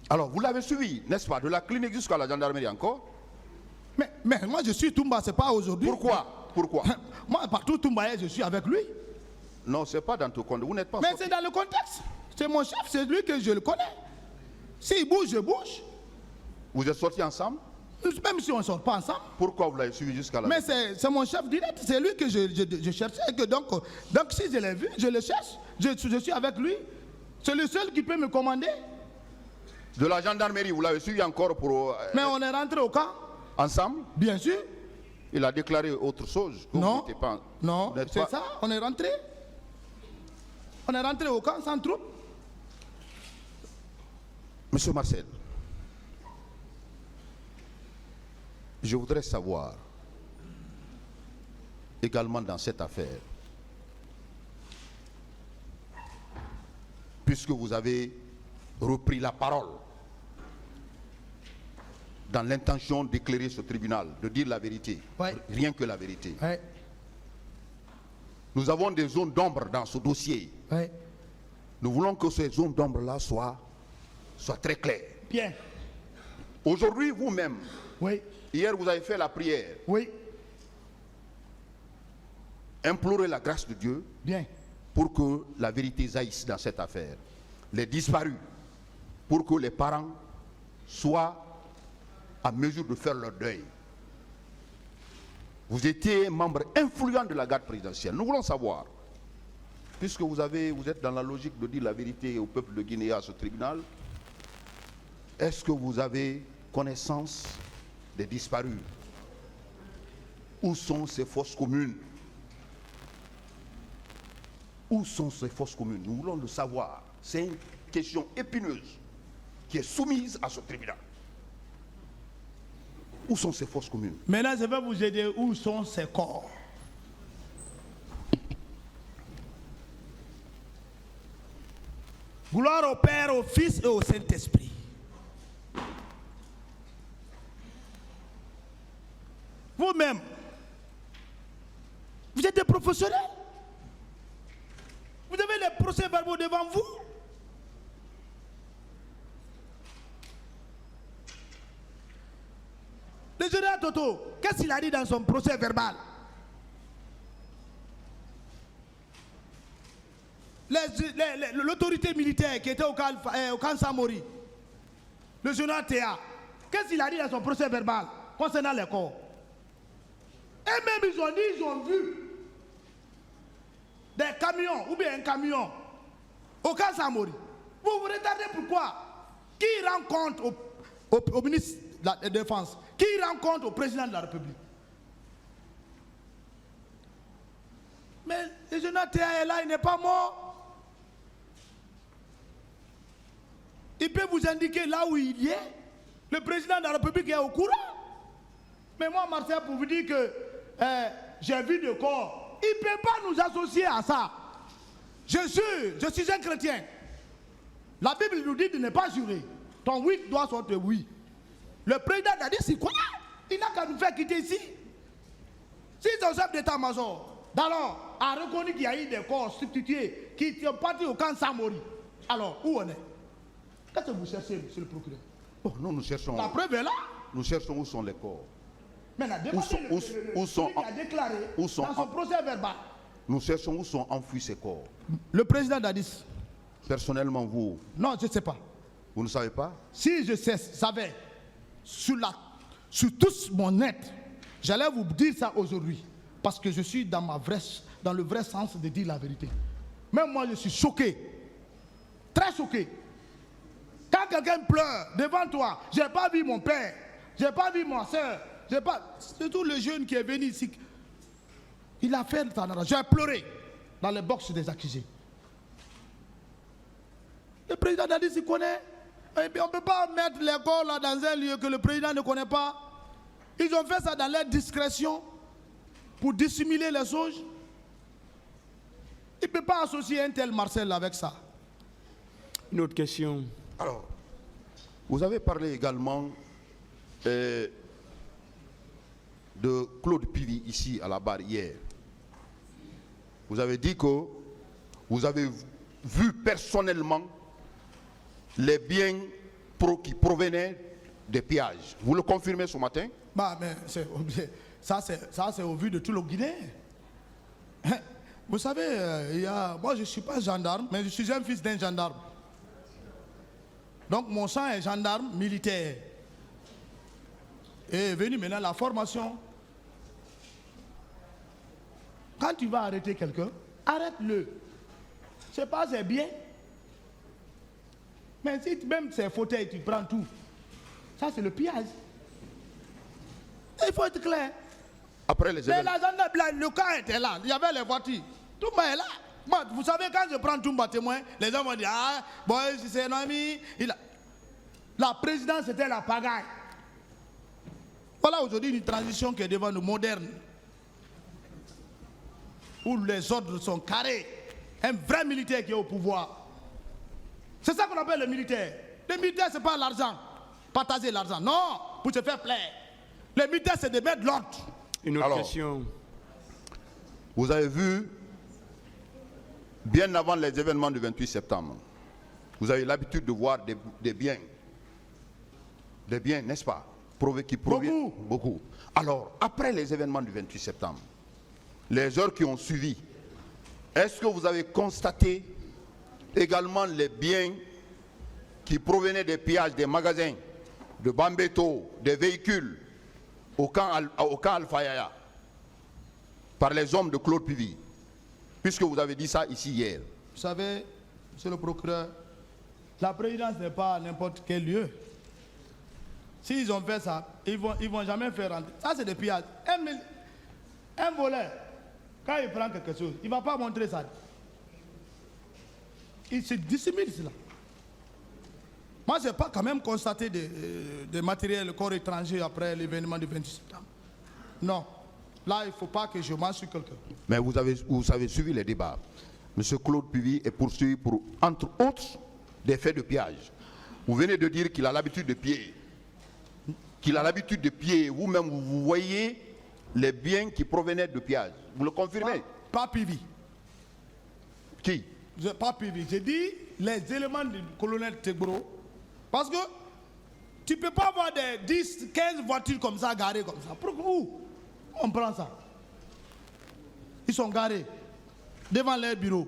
Alors, vous l'avez suivi, n'est-ce pas, de la clinique jusqu'à la gendarmerie encore? Mais moi, je suis Toumba, c'est pas aujourd'hui. Pourquoi? Moi, partout Toumba, je suis avec lui. Non, c'est pas dans ton compte. Vous n'êtes pas. Mais c'est dans le contexte. C'est mon chef, c'est lui que je le connais. S'il bouge, je bouge. Vous êtes sortis ensemble? Même si on ne sort pas ensemble. Pourquoi vous l'avez suivi jusqu'à là? Mais c'est mon chef direct, c'est lui que je cherchais. Et que donc, si je l'ai vu, je le cherche. Je suis avec lui. C'est le seul qui peut me commander. De la gendarmerie, vous l'avez suivi encore pour... Mais on est rentré au camp. Ensemble? Bien sûr. Il a déclaré autre chose. Non, pas, non, c'est ça, on est rentré. On est rentré au camp sans troupe. Monsieur Marcel, je voudrais savoir, également dans cette affaire, puisque vous avez repris la parole dans l'intention d'éclairer ce tribunal, de dire la vérité, rien que la vérité. Nous avons des zones d'ombre dans ce dossier. Nous voulons que ces zones d'ombre-là soient très claires. Bien. Aujourd'hui, vous-même, hier vous avez fait la prière. Oui. Implorer la grâce de Dieu. Bien. Pour que la vérité jaillisse dans cette affaire. Les disparus, pour que les parents soient à mesure de faire leur deuil. Vous étiez membre influent de la garde présidentielle. Nous voulons savoir, puisque vous êtes dans la logique de dire la vérité au peuple de Guinée, à ce tribunal, est-ce que vous avez connaissance des disparus? Où sont ces fosses communes? Où sont ces fosses communes? Nous voulons le savoir. C'est une question épineuse qui est soumise à ce tribunal. Où sont ces fosses communes? Maintenant, je vais vous aider. Où sont ces corps? Gloire au Père, au Fils et au Saint-Esprit. Vous-même, vous êtes des professionnels. Vous avez les procès-verbaux devant vous. Le général Toto, qu'est-ce qu'il a dit dans son procès verbal? L'autorité militaire qui était au camp Samori, le général Théa, qu'est-ce qu'il a dit dans son procès verbal concernant les corps? Et même ils ont dit, ils ont vu des camions, ou bien un camion, au camp Samori. Vous vous retardez pourquoi? Qui rend compte au ministre de la Défense? Qui rend compte au président de la République? Mais le général Théa est là, il n'est pas mort. Il peut vous indiquer là où il est. Le président de la République est au courant. Mais moi, Marcel, pour vous dire que j'ai vu de corps, il ne peut pas nous associer à ça. Je suis un chrétien. La Bible nous dit de ne pas jurer. Ton oui doit sortir oui. Le président a dit c'est quoi? Il n'a qu'à nous faire quitter ici. Si son chef d'état-major, d'alors, a reconnu qu'il y a eu des corps substitués qui sont partis au camp Samori, alors où on est? Qu'est-ce que vous cherchez, monsieur le procureur? Oh, nous cherchons. La preuve est là. Nous cherchons où sont les corps. Maintenant, où sont a déclaré dans son procès verbal. Nous cherchons où sont enfouis ces corps. Le président Dadis. Personnellement, vous? Non, je ne sais pas. Vous ne savez pas? Si je savais, sur tous mon être, j'allais vous dire ça aujourd'hui. Parce que je suis dans le vrai sens de dire la vérité. Même moi, je suis choqué. Très choqué. Quand quelqu'un pleure devant toi, je n'ai pas vu mon père, je n'ai pas vu ma soeur, surtout le jeune qui est venu ici. Il a fait ça. J'ai pleuré dans les box des accusés. Le président a dit qu'il connaît. Et puis on ne peut pas mettre les corps là dans un lieu que le président ne connaît pas. Ils ont fait ça dans leur discrétion pour dissimuler les choses. Il ne peut pas associer un tel Marcel avec ça. Une autre question. Alors, vous avez parlé également de Claude Pili ici à la barre hier. Vous avez dit que vous avez vu personnellement les biens qui provenaient des pillages. Vous le confirmez ce matin? Bah, mais ça c'est au vu de tout le Guinéen. Vous savez, moi je ne suis pas gendarme, mais je suis un fils d'un gendarme. Donc mon sang est gendarme militaire. Et est venu maintenant la formation. Quand tu vas arrêter quelqu'un, arrête-le. Je sais pas, c'est bien. Mais si même ses fauteuils, tu prends tout, ça c'est le pillage. Il faut être clair. Après les Mais événements. la gendarme, le cas était là, il y avait les voitures. Toumba est là. Moi, vous savez, quand je prends Toumba témoin, les gens vont dire, ah, bon, c'est un ami. La présidence, c'était la pagaille. Voilà aujourd'hui une transition qui est devant nous, moderne. Où les ordres sont carrés. Un vrai militaire qui est au pouvoir. C'est ça qu'on appelle le militaire. Le militaire, ce n'est pas l'argent. Partager l'argent. Non, pour se faire plaire. Le militaire, c'est de mettre l'ordre. Une autre Alors, question. Vous avez vu, bien avant les événements du 28 septembre, vous avez l'habitude de voir des biens. Des biens, n'est-ce pas? Qui proviennent. Beaucoup. Alors, après les événements du 28 septembre, les heures qui ont suivi, est-ce que vous avez constaté également les biens qui provenaient des pillages des magasins, de Bambeto, des véhicules au camp Alpha Yaya, par les hommes de Claude Pivi, puisque vous avez dit ça ici hier? Vous savez, monsieur le procureur, la présidence n'est pas n'importe quel lieu. S'ils ont fait ça, ils vont jamais faire rentrer. Ça, c'est des pillages. Un voleur, quand il prend quelque chose, il ne va pas montrer ça. Il se dissimule cela. Moi, je n'ai pas quand même constaté des matériels corps étrangers après l'événement du 28 septembre. Non. Là, il ne faut pas que je mange sur quelqu'un. Mais vous avez suivi les débats. Monsieur Claude Pivi est poursuivi pour, entre autres, des faits de pillage. Vous venez de dire qu'il a l'habitude de piller. Qu'il a l'habitude de piller. Vous-même, vous voyez les biens qui provenaient de pillage. Vous le confirmez? Pas Pivi. Qui? Pas Pivi. J'ai dit les éléments du colonel Tegboro. Parce que tu ne peux pas avoir des 10, 15 voitures comme ça, garées comme ça. Pourquoi? Où on prend ça? Ils sont garés devant leur bureau.